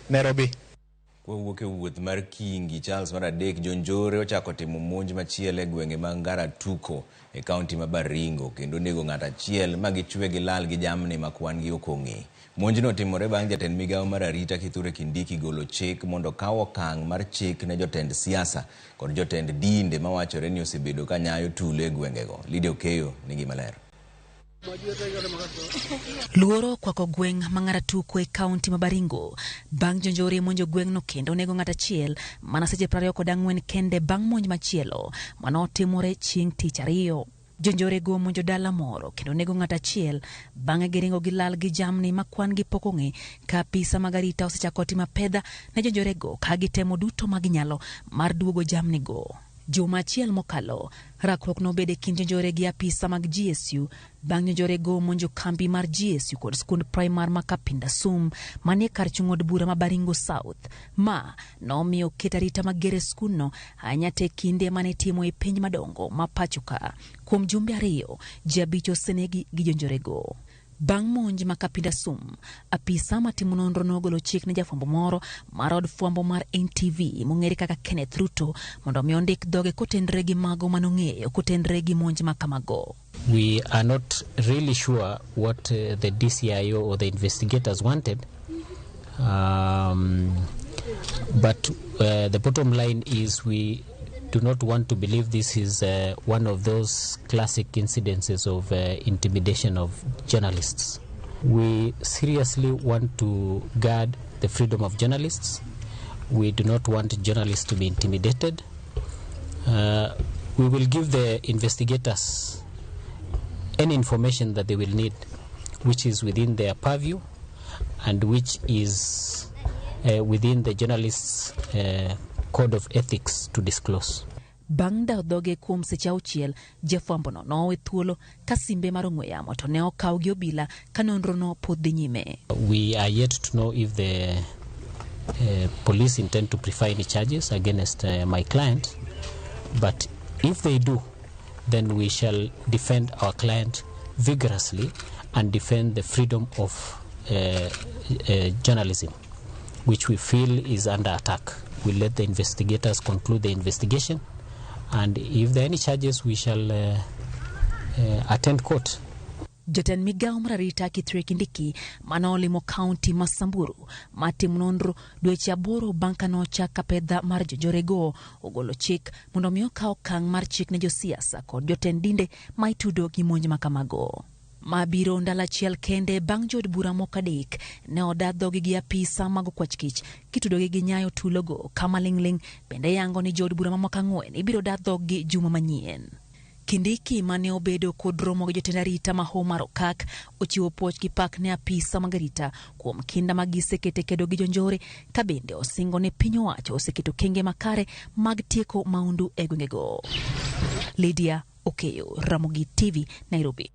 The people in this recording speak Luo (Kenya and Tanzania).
Nairobi. Kowuok e wuoth mar Kingi, Charles mar adek, Jonjore ochako timo monj machiel e gwenge mag Tuko e kaunti ma Baringo, kendo nego ng'at achiel ma gichwe gi lal gi jamni ma kwan gi ok ong'e. Monjno timore bang' jatend migawo mar arita Kithure Kindiki golo chik mondo kaw okang' mar chik ne jotend siasa kod jotend dinde mawachore ni osebedo ka nyayo tulo e gwengego. Lidia Okeyo nigi maler. Luoro kwako gweng' mang'ara Tuko e kaunti ma Baringo bang' Jonjore monjo gweng'no kendo nego ng'at achiel mana seche 24 kende bang' monj machielo manotimore chieng' tich ariyo. Jonjore go monjo dala moro kendo nego ng'at achiel bang'e giringo gi lal gi jamni ma kwan gi pok ong'e ka apisa mag arita osechako timo pedha ne jonjore go ka gitemo duto ma ginyalo mar duogo jamni go. Juma achiel mokalo, rakruok nobede kind jonjore gi apisa mag GSU bang' jonjore go monjo kambi mar GSU kod skund primar ma Kapinda Sum manie kar chung od bura ma Baringo South. Ma nomiyo ket arita magere skundno ahinya te kinde mane timo e penj madongo ma pachoka. Kuom jumbe ariyo, ji 5 osenegi gi jonjore go. Bang' monj ma Kapinda Sum, apisa matimo nonro nogolo chik ne jafwambo moro mar od fwambo mar NTV mong'ere kaka Kenneth Ruto mondo mi ondik dhoge kotenre gi mago manong'eyo kotenre gi monj ma kamago. We are not really sure what the DCIO or the investigators wanted, but the bottom line is we do not want to believe this is one of those classic incidences of intimidation of journalists. We seriously want to guard the freedom of journalists. We do not want journalists to be intimidated. We will give the investigators any information that they will need, which is within their purview and which is within the journalists' code of ethics to disclose. Bang' da dhoge kuom seche 6, jafwambono nowe thuolo ka simbe mar ong'we yamo to ne okaw gi obila ka nonrono pod dhi nyime. We are yet to know if the police intend to prefer any charges against my client, but if they do, then we shall defend our client vigorously and defend the freedom of journalism, which we feel is under attack. We'll let the investigators conclude the investigation, and if there are any charges, we shall attend court. Jotend migawo mar arita Kithure Kindiki manolimo kaunti ma Samburu matimo nonro dweche 8 bang' ka nochako pedha mar jonjore go ogolo chik mondo mi okaw okang' mar chik ne josiasa kod jotend dinde ma itudo gi monj ma kamago. Mabiro ndalo achiel kende bang' jod bura moko 3 ne odadhogi gi apisa mag kwach kich kitudogi gi nyayo tulogo kama lingling bende yango ni jod bura mamoko 4 ibiro dadhogi juma manyien. Kindiki mane obedo kod romo gi jotend arita ma Homar Okak ochiwo puoch gi pak ne apisa mag arita kuom kinda magisekete kedo gi jonjore ka bende osingo ne piny owacho oseketo kenge makare mag tieko maundu e gwengego. Lidia Okeyo, Ramogi TV, Nairobi.